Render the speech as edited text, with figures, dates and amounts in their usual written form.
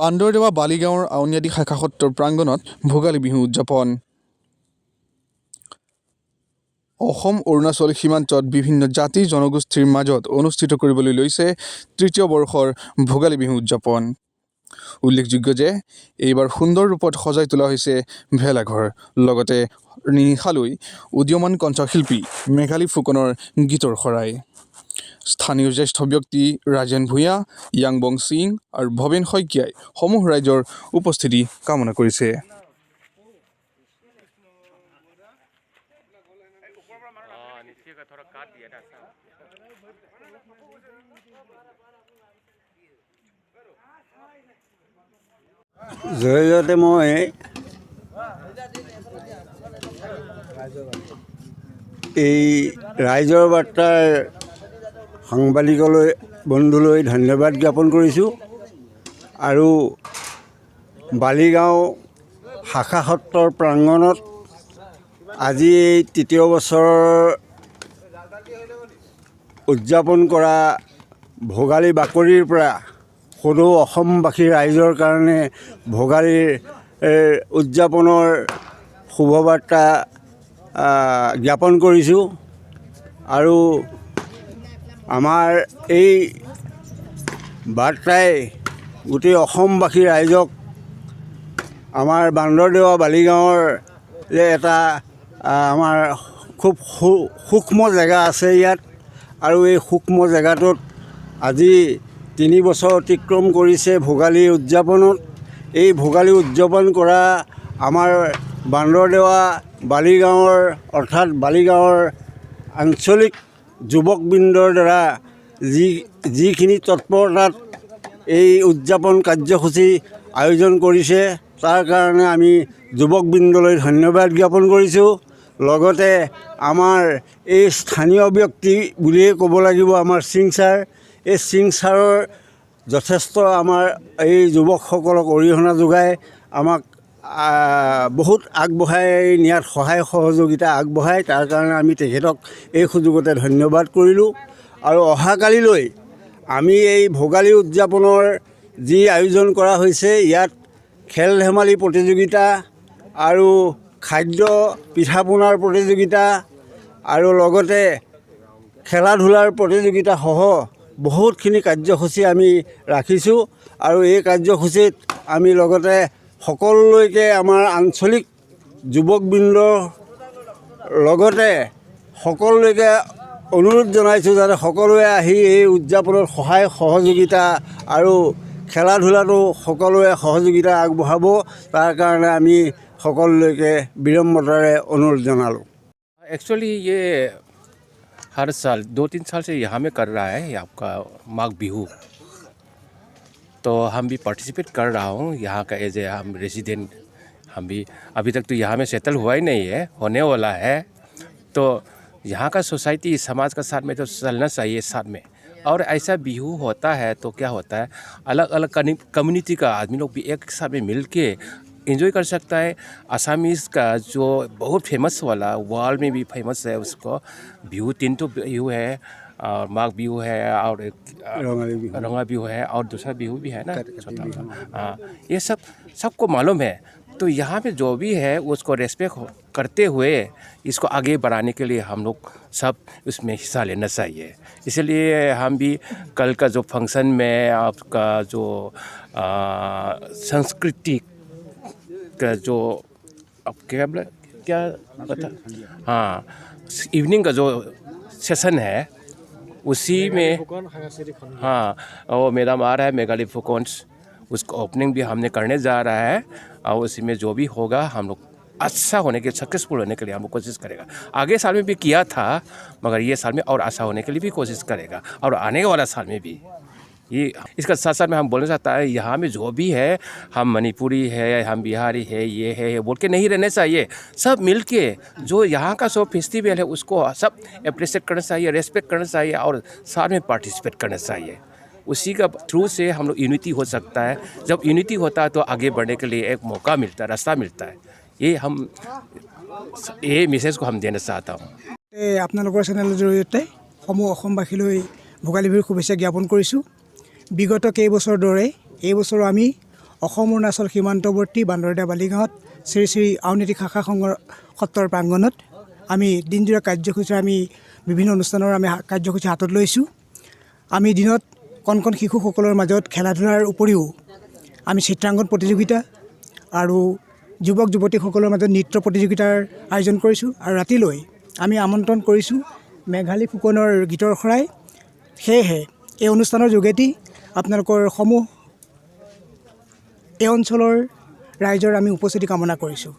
বান্দৰদেৱা বালিগাঁৱৰ আউনীআটী শাখা সত্ৰৰ প্ৰাংগণত ভোগালী বিহু উদযাপন। অসম অৰুণাচল সীমান্তত বিভিন্ন জাতি জনগোষ্ঠীৰ মাজত অনুষ্ঠিত কৰিবলৈ লৈছে তৃতীয় বৰ্ষৰ ভোগালী বিহু উদযাপন। উল্লেখযোগ্য যে এইবাৰ সুন্দৰ ৰূপত সজাই তোলা হৈছে ভেলাঘৰ, লগতে নিশালৈ উদীয়মান কণ্ঠশিল্পী মেঘালী ফুকনৰ গীতৰ শৰাই। স্থানীয় জ্যেষ্ঠ ব্যক্তি ৰাজেন ভূঞা, য়াংবং সিং আৰু ভৱেন শইকীয়াই সমূহ ৰাইজৰ উপস্থিতি কামনা কৰিছে। জয়তে মই এই ৰাইজৰ বাৰ্তাৰ সাংবাদিকলৈ বন্ধুলৈ ধন্যবাদ জ্ঞাপন কৰিছোঁ আৰু বালিগাঁও শাখা সত্ৰৰ প্ৰাংগণত আজি এই তৃতীয় বছৰৰ উদযাপন কৰা ভোগালী বাকৰিৰ পৰা সদৌ অসমবাসী ৰাইজৰ কাৰণে ভোগালীৰ উদযাপনৰ শুভবাৰ্তা জ্ঞাপন কৰিছোঁ আৰু আমাৰ এই বাৰ্তাই গোটেই অসমবাসী ৰাইজক আমাৰ বান্দৰদেৱা বালিগাঁৱৰ যে এটা আমাৰ খুব সূক্ষ্ম জেগা আছে ইয়াত, আৰু এই সূক্ষ্ম জেগাটোত আজি 3 বছৰ অতিক্ৰম কৰিছে ভোগালী উদযাপনত। এই ভোগালী উদযাপন কৰা আমাৰ বান্দৰদেৱা বালিগাঁৱৰ অৰ্থাৎ বালিগাঁৱৰ আঞ্চলিক যুৱকবৃন্দৰ দ্বাৰা যিখিনি তৎপৰতাত এই উদযাপন কাৰ্যসূচী আয়োজন কৰিছে, তাৰ কাৰণে আমি যুৱকবৃন্দলৈ ধন্যবাদ জ্ঞাপন কৰিছোঁ। লগতে আমাৰ এই স্থানীয় ব্যক্তি বুলিয়ে ক'ব লাগিব আমাৰ সিং ছাৰ। এই সিং ছাৰৰ যথেষ্ট আমাৰ এই যুৱকসকলক অৰিহণা যোগাই আমাক বহুত আগবঢ়াই নিয়াত সহায় সহযোগিতা আগবঢ়ায়। তাৰ কাৰণে আমি তেখেতক এই সুযোগতে ধন্যবাদ কৰিলোঁ। আৰু অহাকালিলৈ আমি এই ভোগালী উদযাপনৰ যি আয়োজন কৰা হৈছে, ইয়াত খেল ধেমালি প্ৰতিযোগিতা আৰু খাদ্য পিঠা পনাৰ প্ৰতিযোগিতা আৰু লগতে খেলা ধূলাৰ প্ৰতিযোগিতাসহ বহুতখিনি কাৰ্যসূচী আমি ৰাখিছোঁ। আৰু এই কাৰ্যসূচীত আমি লগতে সকলোলৈকে আমাৰ আঞ্চলিক যুৱকবৃন্দৰ লগতে সকলোলৈকে অনুৰোধ জনাইছোঁ যাতে সকলোৱে আহি এই উদযাপনত সহায় সহযোগিতা আৰু খেলা ধূলাটো সকলোৱে সহযোগিতা আগবঢ়াব, তাৰ কাৰণে আমি সকলোলৈকে বিনম্ৰতাৰে অনুৰোধ জনালোঁ। एक्चुअली ये हर साल 2-3 साल से यहाँ में कर रहा है आपका माघ बिहू, तो हम भी पार्टिसिपेट कर रहा हूँ यहाँ का एज ए हम रेजिडेंट। हम भी अभी तक तो यहाँ में सेटल हुआ ही नहीं है, होने वाला है। तो यहाँ का सोसाइटी समाज का साथ में तो चलना चाहिए साथ में। और ऐसा बिहू होता है तो क्या होता है, अलग अलग कम्युनिटी का आदमी लोग भी एक साथ में मिल के एंजॉय कर सकता है। आसामीज़ का जो बहुत फेमस वाला वर्ल्ड में भी फेमस है उसको बिहू, 3 तो बिहू है, और माघ बिहू है और रंगा बिहू है और दूसरा बिहू भी है ना छोटा। हाँ, ये सबको मालूम है। तो यहाँ पे जो भी है उसको रेस्पेक्ट करते हुए इसको आगे बढ़ाने के लिए हम लोग सब उसमें हिस्सा लेना चाहिए। इसलिए हम भी कल का जो फंक्शन में आपका जो संस्कृति का जो अब क्या बता, हाँ, इवनिंग का जो सेशन है उसी में, हाँ, वो मैडम आ रहा है मेघाली फुकॉन्स, उसको ओपनिंग भी हमने करने जा रहा है। और उसी में जो भी होगा हम लोग अच्छा होने के, सक्सेसफुल होने के लिए हम लोग कोशिश करेगा। आगे साल में भी किया था, मगर ये साल में और अच्छा होने के लिए भी कोशिश करेगा, और आने वाला साल में भी। ये इसका साथ साथ में हम बोलना चाहता है, यहाँ में जो भी है, हम मणिपुरी है, हम बिहारी है, ये है बोल के नहीं रहने चाहिए। सब मिल के जो यहाँ का सब फेस्टिवल है उसको सब अप्रिशिएट करना चाहिए, रेस्पेक्ट करना चाहिए और साथ में पार्टिसिपेट करना चाहिए। उसी का थ्रू से हम लोग यूनिटी हो सकता है। जब यूनिटी होता है तो आगे बढ़ने के लिए एक मौका मिलता है, रास्ता मिलता है। ये मैसेज को हम देना चाहता हूँ। আপোনালোকৰ চেনেলৰ জৰিয়তে সমূহ অসমবাসীলৈ ভোগালী বিহুৰ শুভেচ্ছা জ্ঞাপন কৰিছোঁ। বিগত কেইবছৰ দৰে এই বছৰো আমি অসম অৰুণাচল সীমান্তৱৰ্তী বান্দৰদেৱা বালিগাঁৱত শ্ৰী শ্ৰী আউনীআটী শাখা সংঘৰ সত্ৰৰ প্ৰাংগণত আমি দিনজোৰা কাৰ্যসূচী আমি বিভিন্ন অনুষ্ঠানৰ আমি কাৰ্যসূচী হাতত লৈছোঁ। আমি দিনত কণ কণ শিশুসকলৰ মাজত খেলা ধূলাৰ উপৰিও আমি চিত্ৰাংকন প্ৰতিযোগিতা আৰু যুৱক যুৱতীসকলৰ মাজত নৃত্য প্ৰতিযোগিতাৰ আয়োজন কৰিছোঁ। আৰু ৰাতিলৈ আমি আমন্ত্ৰণ কৰিছোঁ মেঘালী ফুকনৰ গীতৰ শৰাই। সেয়েহে এই অনুষ্ঠানৰ যোগেদি আপোনালোকৰ সমূহ এই অঞ্চলৰ ৰাইজৰ আমি উপস্থিতি কামনা কৰিছোঁ।